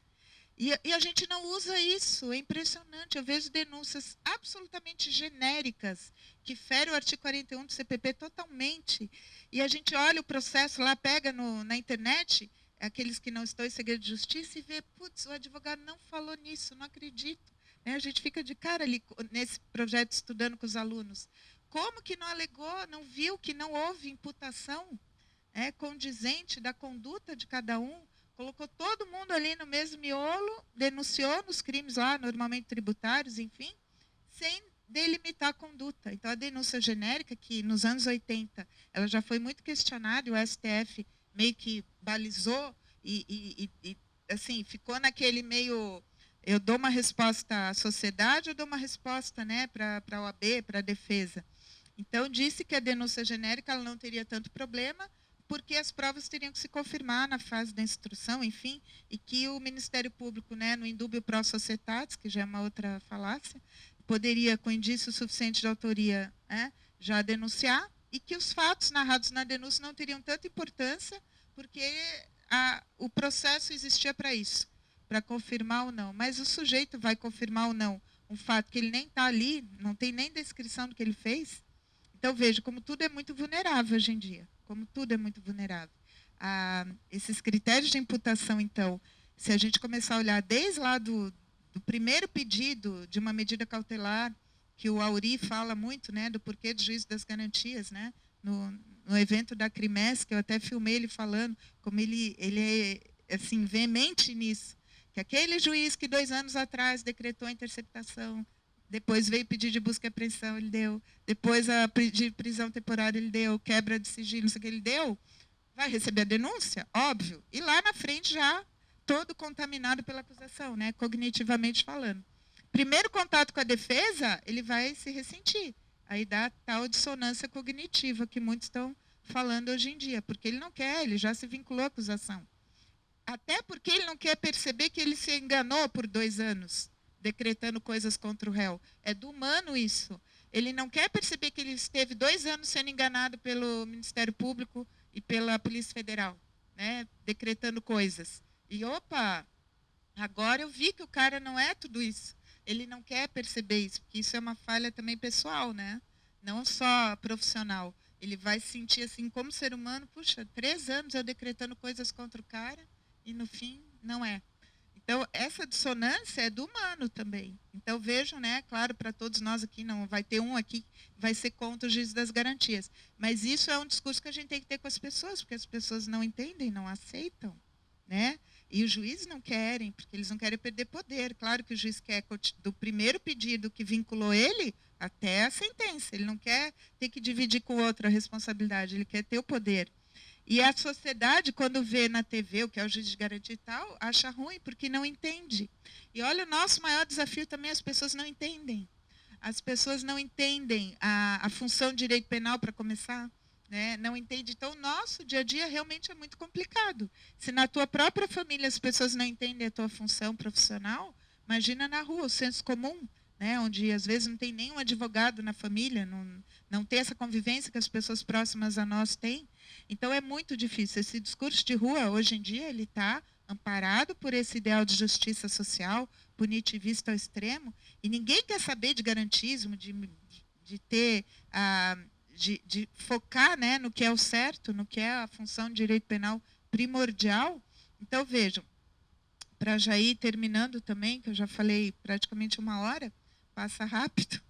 E a gente não usa isso, é impressionante. Eu vejo denúncias absolutamente genéricas, que ferem o artigo 41 do CPP totalmente. E a gente olha o processo lá, pega na internet, aqueles que não estão em segredo de justiça, e vê, putz, o advogado não falou nisso, não acredito. A gente fica de cara ali nesse projeto estudando com os alunos. Como que não alegou, não viu que não houve imputação condizente da conduta de cada um? Colocou todo mundo ali no mesmo miolo, denunciou nos crimes lá, normalmente tributários, enfim, sem delimitar a conduta. Então, a denúncia genérica, que nos anos 80, ela já foi muito questionada, e o STF meio que balizou e assim, ficou naquele meio, eu dou uma resposta à sociedade, eu dou uma resposta, né, para a OAB, para a defesa. Então, disse que a denúncia genérica ela não teria tanto problema, porque as provas teriam que se confirmar na fase da instrução, enfim, e que o Ministério Público, né, no indúbio pro societatis, que já é uma outra falácia, poderia, com indício suficiente de autoria, já denunciar, e que os fatos narrados na denúncia não teriam tanta importância, porque o processo existia para isso, para confirmar ou não. Mas o sujeito vai confirmar ou não um fato que ele nem está ali, não tem nem descrição do que ele fez. Então, veja, como tudo é muito vulnerável hoje em dia. Como tudo é muito vulnerável. Esses critérios de imputação, então, se a gente começar a olhar desde lá do primeiro pedido de uma medida cautelar, que o Auri fala muito, né, do porquê do juízo das garantias, né, no evento da Crimes, que eu até filmei ele falando, como ele é assim, veemente nisso, que aquele juiz que 2 anos atrás decretou a interceptação, depois veio pedir de busca e apreensão, ele deu. Depois de prisão temporária, ele deu. Quebra de sigilo, não sei o que ele deu. Vai receber a denúncia? Óbvio. E lá na frente já todo contaminado pela acusação, né? Cognitivamente falando. primeiro contato com a defesa, ele vai se ressentir. Aí dá a tal dissonância cognitiva que muitos estão falando hoje em dia, porque ele não quer, ele já se vinculou à acusação. Até porque ele não quer perceber que ele se enganou por 2 anos, decretando coisas contra o réu. É do humano isso. Ele não quer perceber que ele esteve 2 anos sendo enganado pelo Ministério Público e pela Polícia Federal, né, decretando coisas. E, opa, agora eu vi que o cara não é tudo isso. Ele não quer perceber isso, porque isso é uma falha também pessoal, né? Não só profissional. Ele vai se sentir assim, como ser humano, puxa, 3 anos eu decretando coisas contra o cara e no fim não é. Então, essa dissonância é do humano também. Então, vejam, né, claro, para todos nós aqui, não vai ter um aqui que vai ser contra o juiz das garantias. Mas isso é um discurso que a gente tem que ter com as pessoas, porque as pessoas não entendem, não aceitam, né? E os juízes não querem, porque eles não querem perder poder. Claro que o juiz quer do primeiro pedido que vinculou ele até a sentença. Ele não quer ter que dividir com o outro a responsabilidade, ele quer ter o poder. E a sociedade, quando vê na TV o que é o juiz de garantia e tal, acha ruim, porque não entende. E olha, o nosso maior desafio também, as pessoas não entendem. As pessoas não entendem a função do direito penal, para começar, né? Não entende. Então, o nosso dia a dia realmente é muito complicado. Se na tua própria família as pessoas não entendem a tua função profissional, imagina na rua, o senso comum, né? Onde às vezes não tem nenhum advogado na família, não tem essa convivência que as pessoas próximas a nós têm. Então, é muito difícil. Esse discurso de rua, hoje em dia, ele está amparado por esse ideal de justiça social, punitivista ao extremo, e ninguém quer saber de garantismo, de ter, de focar, né, no que é o certo, no que é a função do direito penal primordial. Então, vejam, para já ir terminando também, que eu já falei praticamente 1 hora, passa rápido,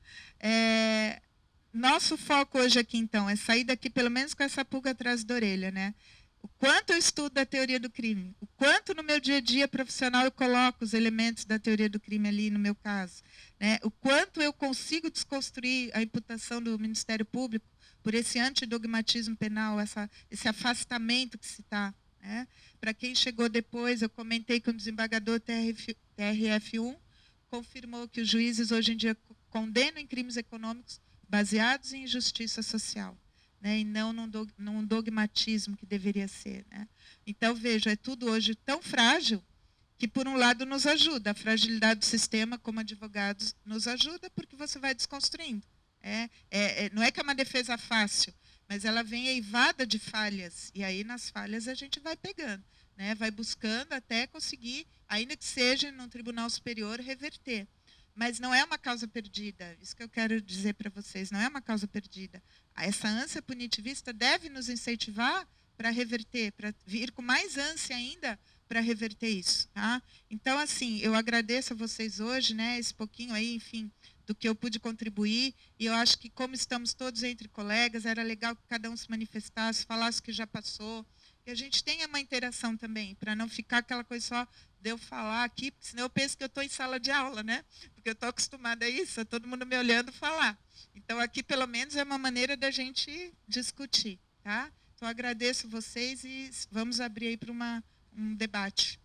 nosso foco hoje aqui, então, é sair daqui pelo menos com essa pulga atrás da orelha, né? O quanto eu estudo a teoria do crime, o quanto no meu dia a dia profissional eu coloco os elementos da teoria do crime ali, no meu caso, né? O quanto eu consigo desconstruir a imputação do Ministério Público por esse antidogmatismo penal, esse afastamento que se está, né? Para quem chegou depois, eu comentei que o desembargador TRF1 confirmou que os juízes hoje em dia condenam em crimes econômicos baseados em injustiça social, né, e não num dogmatismo que deveria ser, né? Então, veja, é tudo hoje tão frágil que, por um lado, nos ajuda. A fragilidade do sistema, como advogados, nos ajuda porque você vai desconstruindo. Não é que é uma defesa fácil, mas ela vem eivada de falhas, e aí nas falhas a gente vai pegando, né, vai buscando até conseguir, ainda que seja num tribunal superior, reverter. Mas não é uma causa perdida, isso que eu quero dizer para vocês, não é uma causa perdida. Essa ânsia punitivista deve nos incentivar para reverter, para vir com mais ânsia ainda para reverter isso. Tá? Então, assim, eu agradeço a vocês hoje, né, esse pouquinho aí, enfim, do que eu pude contribuir, e eu acho que, como estamos todos entre colegas, era legal que cada um se manifestasse, falasse o que já passou, que a gente tenha uma interação também, para não ficar aquela coisa só de eu falar aqui, porque senão eu penso que eu estou em sala de aula, né? Porque eu estou acostumada a isso, todo mundo me olhando falar. Então, aqui, pelo menos, é uma maneira da gente discutir, tá? Então, agradeço vocês e vamos abrir aí para um debate.